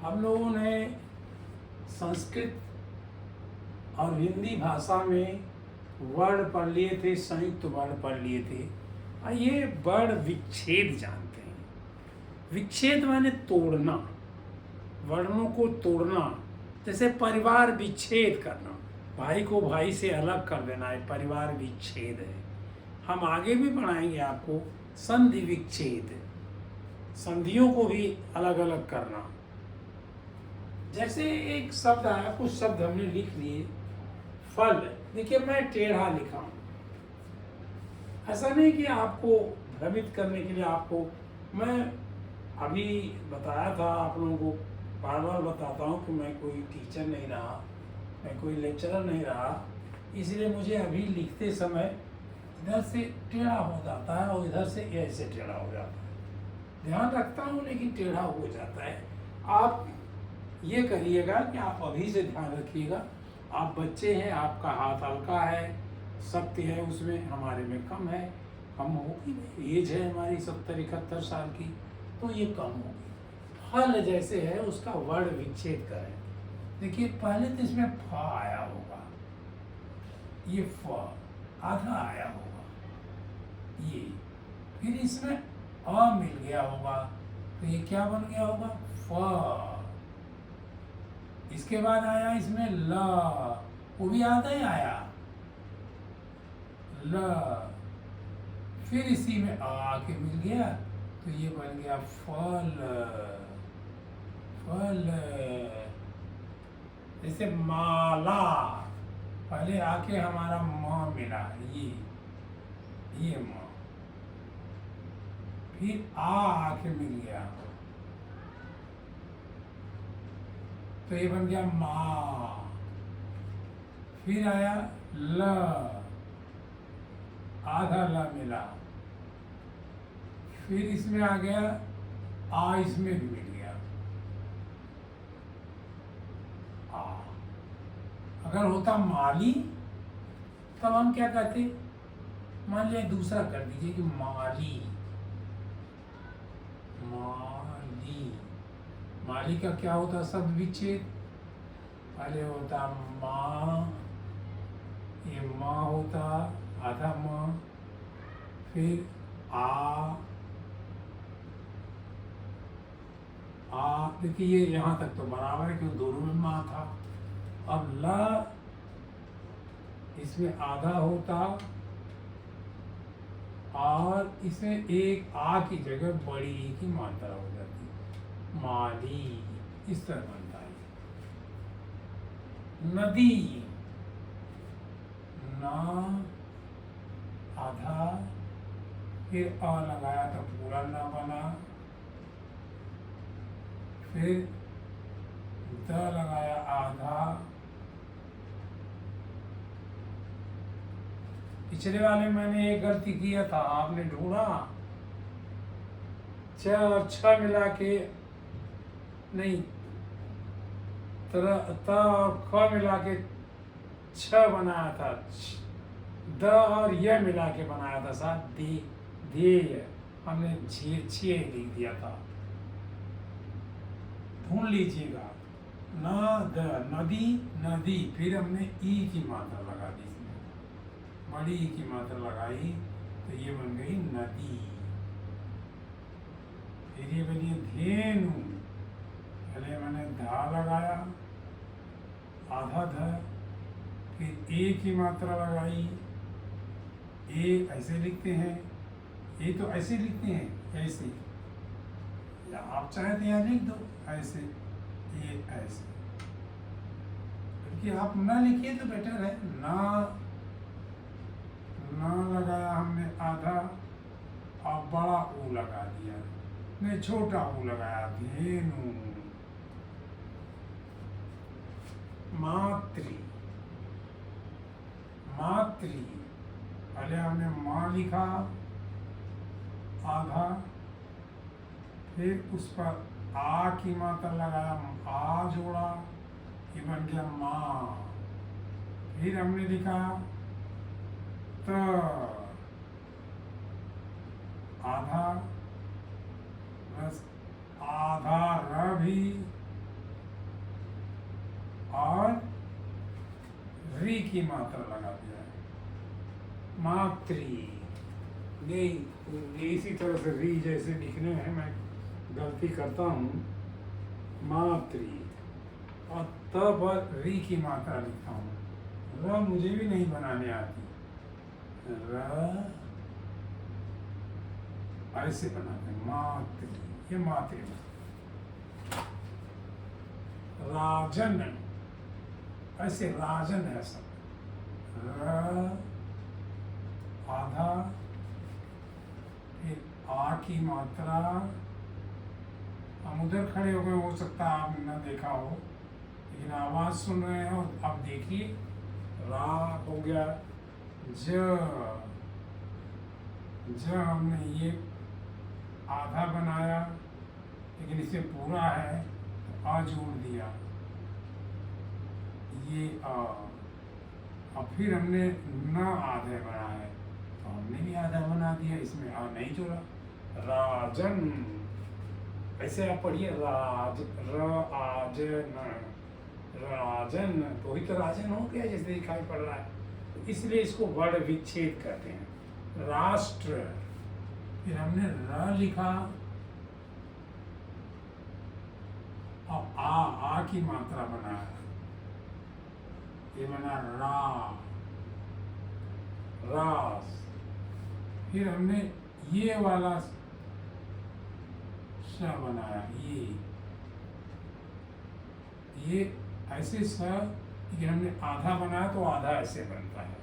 हम लोगों ने संस्कृत और हिंदी भाषा में वर्ड पढ़ लिए थे, संयुक्त वर्ड पढ़ लिए थे। ये वर्ड विच्छेद जानते हैं। विच्छेद माने तोड़ना, वर्णों को तोड़ना। जैसे परिवार विच्छेद करना, भाई को भाई से अलग कर देना, है परिवार विच्छेद है। हम आगे भी पढ़ाएंगे आपको संधि विच्छेद, संधियों को भी अलग अलग करना। जैसे एक शब्द आया, कुछ शब्द हमने लिख लिए। फल, देखिए मैं टेढ़ा लिखा हूं। ऐसा नहीं कि आपको भ्रमित करने के लिए आपको मैं अभी बताया था, आप लोगों को बार बार बताता हूँ कि मैं कोई टीचर नहीं रहा, मैं कोई लेक्चरर नहीं रहा। इसलिए मुझे अभी लिखते समय इधर से टेढ़ा हो जाता है और इधर से ऐसे टेढ़ा हो जाता है। ध्यान रखता हूँ लेकिन टेढ़ा हो जाता है। आप ये करिएगा कि आप अभी से ध्यान रखिएगा। आप बच्चे हैं, आपका हाथ हल्का है, शक्ति है उसमें, हमारे में कम है। कम होगी नहीं, एज है हमारी 70-71 साल की, तो ये कम होगी। फल जैसे है उसका वर्ण विच्छेद करें। देखिए पहले तो इसमें फ आया होगा, ये फ आधा आया होगा, ये फिर इसमें अ मिल गया होगा, तो ये क्या बन गया होगा? फ। इसके बाद आया इसमें ल, वो भी आधा ही आया, ल। फिर इसी में आ के मिल गया, तो ये बन गया फल। फल जैसे माला, पहले आके हमारा म मिला, ये म, फिर आ आके मिल गया, तो ये बन गया माँ। फिर आया ल, आधा ल मिला, फिर इसमें आ गया आ, इसमें भी मिल गया आ। अगर होता माली तब हम क्या कहते? मान लिया दूसरा कर दीजिए कि माली, माली। माली का क्या होता शब्द विच्छेद? पहले होता माँ, ये माँ होता आधा माँ, फिर आ, देखिए ये यहाँ तक तो बराबर है क्योंकि दोनों में माँ था। अब ला, इसमें आधा होता और इसमें एक आ की जगह बड़ी ई की मात्रा हो जाती, माली। इस तरह बनता है। नदी, ना आधा, फिर अ लगाया तो पूरा ना बना, फिर द लगाया आधा। पिछले वाले मैंने एक गलती किया था, आपने ढूंढा छ और छ मिला के नहीं, त और ख मिला के छ बनाया था, द और य मिला के बनाया था साथ ध्येय, हमने छे लिख दिया था। ढूंढ लीजिएगा, न द, नदी, नदी, फिर हमने ई की मात्रा लगा दी, इसमें बड़ी ई की मात्रा लगाई तो ये बन गई नदी। फिर ये बनी धेनु, पहले मैंने धा लगाया आधा ध, फिर ए की मात्रा लगाई, ए ऐसे लिखते हैं, ए तो ऐसे लिखते हैं, ऐसे, या आप चाहे तो यहाँ लिख दो ऐसे, ये ऐसे, क्योंकि आप ना लिखिए तो बेटर है। ना लगाया हमने आधा और बड़ा ऊ लगा दिया, नहीं छोटा ऊ लगाया, धेनु। मातृ, मातृ, पहले हमने माँ लिखा आधा, फिर उस पर आ की मात्रा लगाया, आ जोड़ा, ये बन गया माँ। फिर हमने लिखा त, आधा, बस आधा र भी की मात्रा लगा दिया है, मात्री। ये इसी तरह से री जैसे लिखने हैं, मैं गलती करता हूँ, मात्री, और तब री की मात्रा लिखता हूँ। र मुझे भी नहीं बनाने आती, र ऐसे बनाते हैं, मात्री, ये मात्री। राजन, ऐसे राजन है सब, र आधा, फिर आ की मात्रा। हम उधर खड़े हो गए, हो सकता है आप न देखा हो, लेकिन आवाज सुन रहे हैं। और अब देखिए, रा हो गया, ज हमने ये आधा बनाया, लेकिन इसे पूरा है तो आ जोड़ दिया, ये आ। और फिर हमने न आधे बनाए तो हमने भी आधा बना दिया, इसमें आ नहीं जोड़ा। राजन, ऐसे आप पढ़िए, राज, र आज न, राजन, तो ही तो राजन हो गया जैसे दिखाई पड़ रहा है। तो इसलिए इसको वर्ण विच्छेद कहते हैं। राष्ट्र, फिर हमने र लिखा और आ की मात्रा बनाया, ये बना रा, रास। फिर हमने ये वाला स बनाया, ये ऐसे स, लेकिन हमने आधा बनाया तो आधा ऐसे बनता है,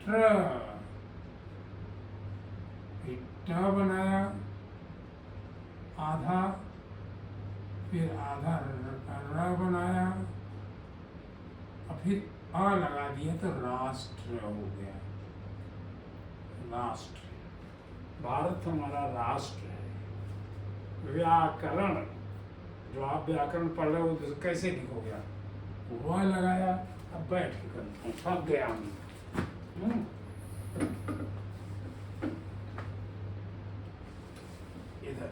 ट्र। फिर ट बनाया आधा, फिर आधा र बनाया, और फिर आ लगा दिया तो राष्ट्र हो गया। राष्ट्र, भारत हमारा राष्ट्र है। व्याकरण, जो आप व्याकरण पढ़ रहे हो तो कैसे लिखोगे आप? वह लगाया, अब बैठ के करता हूँ, थक गया हूँ। इधर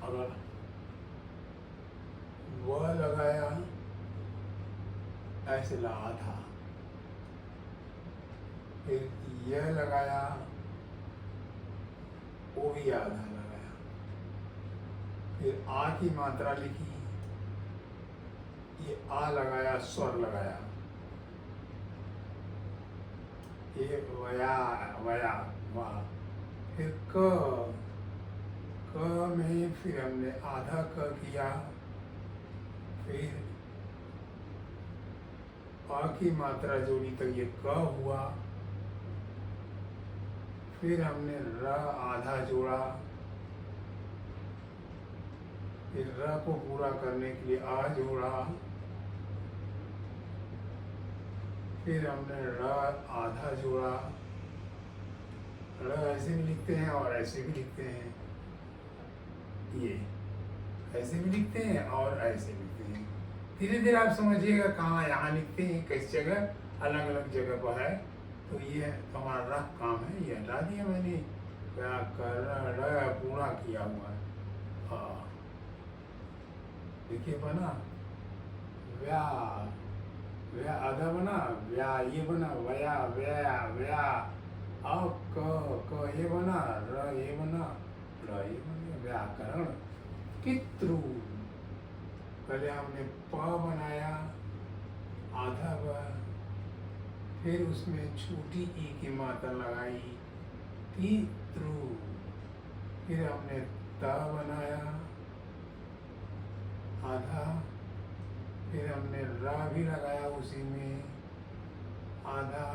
अगर वह लगाया, ऐसे लगा था, फिर यह लगाया, वो भी आधा लगाया, फिर आ की मात्रा लिखी, ये आ लगाया, स्वर लगाया, ये वया, वया, वाह। फिर क में फिर हमने आधा क किया, फिर आ की मात्रा जोड़ी तो ये क हुआ, फिर हमने र आधा जोड़ा, फिर र को पूरा करने के लिए आ जोड़ा, फिर हमने र आधा जोड़ा। र ऐसे भी लिखते हैं और ऐसे भी लिखते हैं, ये ऐसे भी लिखते हैं और ऐसे लिखते हैं। धीरे धीरे आप समझिएगा कहाँ यहाँ लिखते हैं, किस जगह, अलग अलग जगह पर है। तो ये हमारा रफ काम है, ये हटा दिया मैंने, पूरा किया हुआ है। हाँ, देखिए बना, व्या, व्या आधा बना, व्या ये बना, वया, व्या, व्या, अब क ये बना, र ये बना, र ये बना, व्याकरण। पितृ, पहले हमने प बनाया आधा ब, फिर उसमें छोटी ई की मात्रा लगाई, पितृ। फिर हमने त बनाया आधा, फिर हमने र भी लगाया उसी में आधा,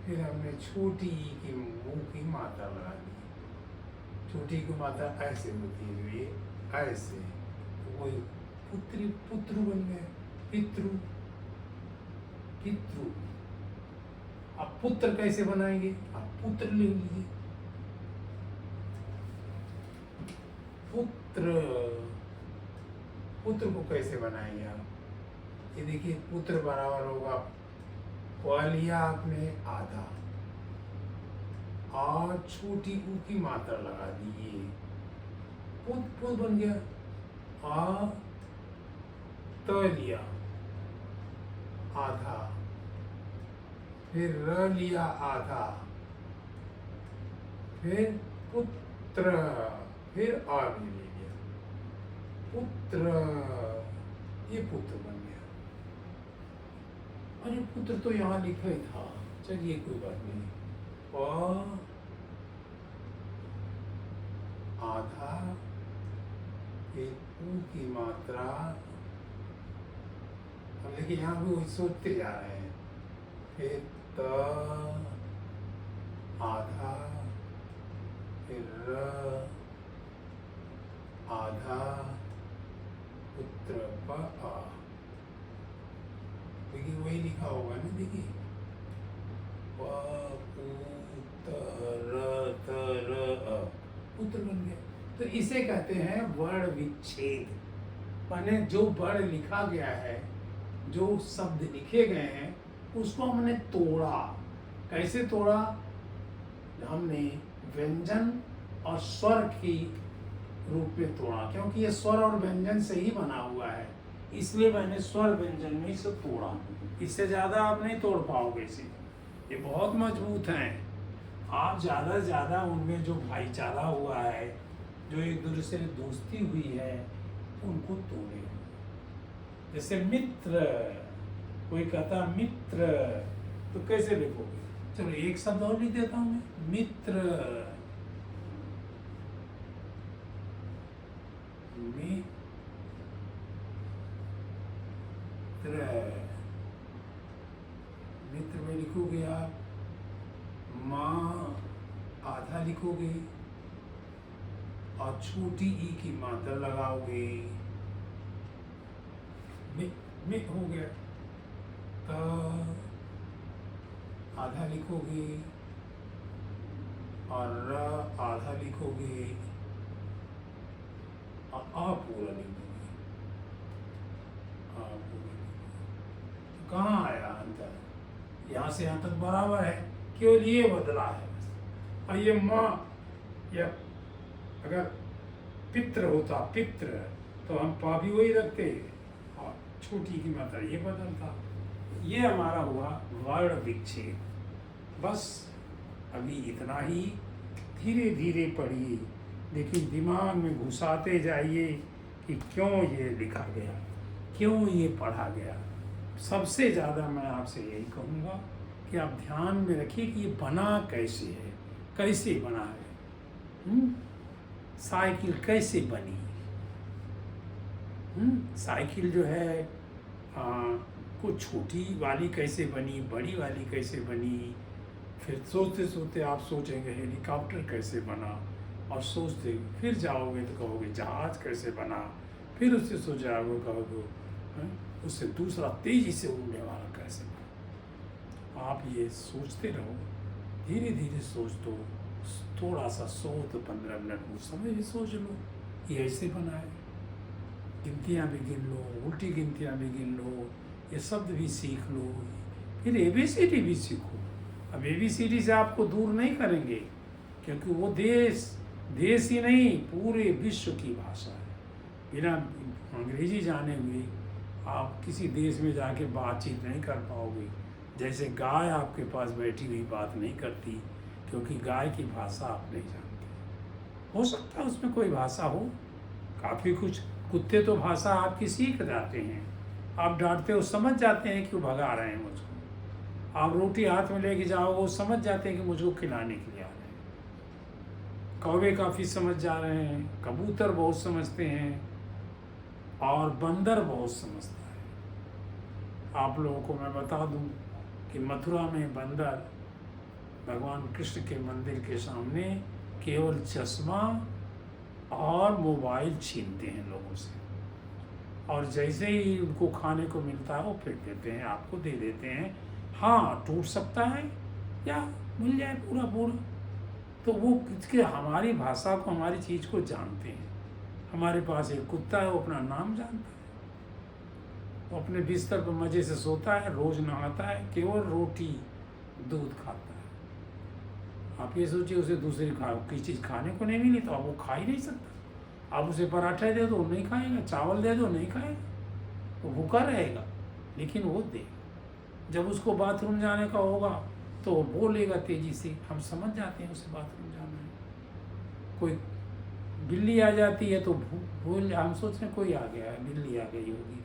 फिर हमने छोटी ई की मुंह की मात्रा लगा दी। छोटी की मात्रा ऐसे होती है, जो ये ऐसे, तो वही पुत्री, पुत्र बन गए, पितृ, पितृ। अब पुत्र कैसे बनाएंगे? आप पुत्र ले लीजिए, पुत्र, पुत्र को कैसे बनाएंगे आप? ये देखिए, पुत्र बराबर होगा, प लिया आपने आधा, और छोटी ऊ की मात्रा लगा दी, पुत पुत बन गया। आ त त लिया आधा, फिर र लिया आधा, फिर पुत्र, फिर आ भी ले लिया पुत्र, ये पुत्र बन गया। अरे पुत्र तो यहाँ लिखा ही था, चलिए कोई बात नहीं। प आधा, फिर ऊ की मात्रा, अब देखिए यहाँ भी वही सोचते जा रहे हैं। फिर त आधा, फिर र आधा, पुत्र प आ, देखिए वही लिखा होगा ना, देखिए प पु त र अ, पुत्र बन गया। तो इसे कहते हैं वर्ण विच्छेद। माने जो वर्ण लिखा गया है, जो शब्द लिखे गए हैं, उसको हमने तोड़ा। कैसे तोड़ा? हमने व्यंजन और स्वर की रूप में तोड़ा, क्योंकि ये स्वर और व्यंजन से ही बना हुआ है, इसलिए मैंने स्वर व्यंजन में इसे तोड़ा। इससे ज़्यादा आप नहीं तोड़ पाओगे इसे, ये बहुत मजबूत हैं। आप ज़्यादा से ज़्यादा उनमें जो भाईचारा हुआ है, जो एक दूसरे से दोस्ती हुई है, उनको तोड़े। जैसे मित्र, कोई कहता मित्र, तो कैसे लिखोगे? चलो एक शब्द और लिख देता हूँ मैं, मित्र। मित्र में लिखोगे आप माँ, आधा लिखोगे और छोटी ई की मात्रा लगाओगे, में हो गया। त आधा लिखोगे और र आधा लिखोगे और आ पूरा लिख दोगे। तो कहाँ आया अंतर? यहाँ से यहाँ तक बराबर है, केवल ये बदला है बस। और ये माँ, या अगर पित्र होता पित्र, तो हम पा भी वही रखते और छोटी की मात्रा ये बदलता। ये हमारा हुआ वर्ण विच्छेद। बस अभी इतना ही, धीरे धीरे पढ़िए, लेकिन दिमाग में घुसाते जाइए कि क्यों ये लिखा गया, क्यों ये पढ़ा गया। सबसे ज़्यादा मैं आपसे यही कहूँगा कि आप ध्यान में रखिए कि ये बना कैसे है, कैसे बना है। साइकिल कैसे बनी? साइकिल जो है कुछ छोटी वाली कैसे बनी, बड़ी वाली कैसे बनी, फिर सोचते सोचते आप सोचेंगे हेलीकॉप्टर कैसे बना, और सोचते फिर जाओगे तो कहोगे जहाज कैसे बना, फिर उससे सोचोगे कहोगे उससे दूसरा तेजी से उड़ने वाला कैसे बना। आप ये सोचते रहो, धीरे धीरे सोच दो, थोड़ा सा सो तो 15 मिनट कुछ समय भी सोच लो, ये ऐसे बना है। गिनतियाँ भी गिन लो, उल्टी गिनतियाँ भी गिन लो, ये शब्द भी सीख लो, फिर ABCD भी सीखो। अब ABCD से आपको दूर नहीं करेंगे, क्योंकि वो देश ही नहीं, पूरे विश्व की भाषा है। बिना अंग्रेजी जाने हुए आप किसी देश में जाके बातचीत नहीं कर पाओगे। जैसे गाय आपके पास बैठी हुई बात नहीं करती, क्योंकि गाय की भाषा आप नहीं जानते। हो सकता है उसमें कोई भाषा हो, काफ़ी कुछ। कुत्ते तो भाषा आपकी सीख जाते हैं, आप डांटते हो समझ जाते हैं क्यों भगा रहे हैं मुझको। आप रोटी हाथ में लेके जाओ, वो समझ जाते हैं कि मुझको खिलाने के लिए आ रहे हैं। कौवे काफ़ी समझ जा रहे हैं, कबूतर बहुत समझते हैं, और बंदर बहुत समझता है। आप लोगों को मैं बता दूं कि मथुरा में बंदर भगवान कृष्ण के मंदिर के सामने केवल चश्मा और मोबाइल छीनते हैं लोगों से, और जैसे ही उनको खाने को मिलता है वो फेंक देते हैं, आपको दे देते हैं। हाँ, टूट सकता है या मिल जाए पूरा पूरा, तो वो इसके हमारी भाषा को, हमारी चीज़ को जानते हैं। हमारे पास एक कुत्ता है, वो अपना नाम जानता है, वो अपने बिस्तर पर मज़े से सोता है, रोज़ नहाता है, केवल रोटी दूध खाता है। आप ये सोचिए उसे दूसरी की चीज़ खाने को नहीं मिली तो अब वो खा ही नहीं सकता। आप उसे पराठा दे दो नहीं खाएगा, चावल दे दो नहीं खाएगा। वो भूखा रहेगा लेकिन वो देगा। जब उसको बाथरूम जाने का होगा तो वो बोलेगा तेजी से, हम समझ जाते हैं उसे बाथरूम जाना है। कोई बिल्ली आ जाती है तो भूल, हम सोच रहे हैं कोई आ गया है, बिल्ली आ गई होगी।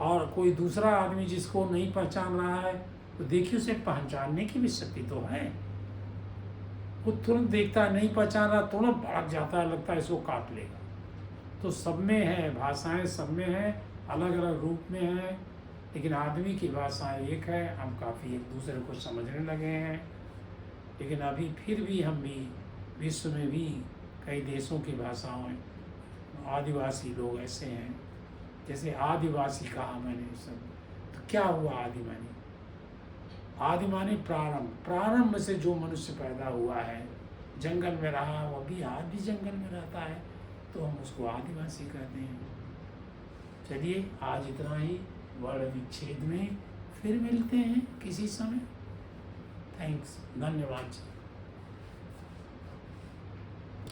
और कोई दूसरा आदमी जिसको नहीं पहचान रहा है तो देखिए उसे पहचानने की भी शक्ति तो है। वो तुरंत देखता है, नहीं पहचान रहा, तुरंत भड़क जाता है, लगता है इसको काट लेगा। तो सब में है, भाषाएं सब में है, अलग अलग रूप में है, लेकिन आदमी की भाषा एक है। हम काफ़ी एक दूसरे को समझने लगे हैं, लेकिन अभी फिर भी हम भी विश्व में भी कई देशों की भाषाओं, आदिवासी लोग ऐसे हैं, जैसे आदिवासी कहा मैंने सब, तो क्या हुआ आदि मानी? आदि माने प्रारंभ, प्रारंभ से जो मनुष्य पैदा हुआ है, जंगल में रहा, वो भी आज भी जंगल में रहता है, तो हम उसको आदिवासी कहते हैं। चलिए आज इतना ही, वर्ण विच्छेद में फिर मिलते हैं किसी समय। थैंक्स, धन्यवाद।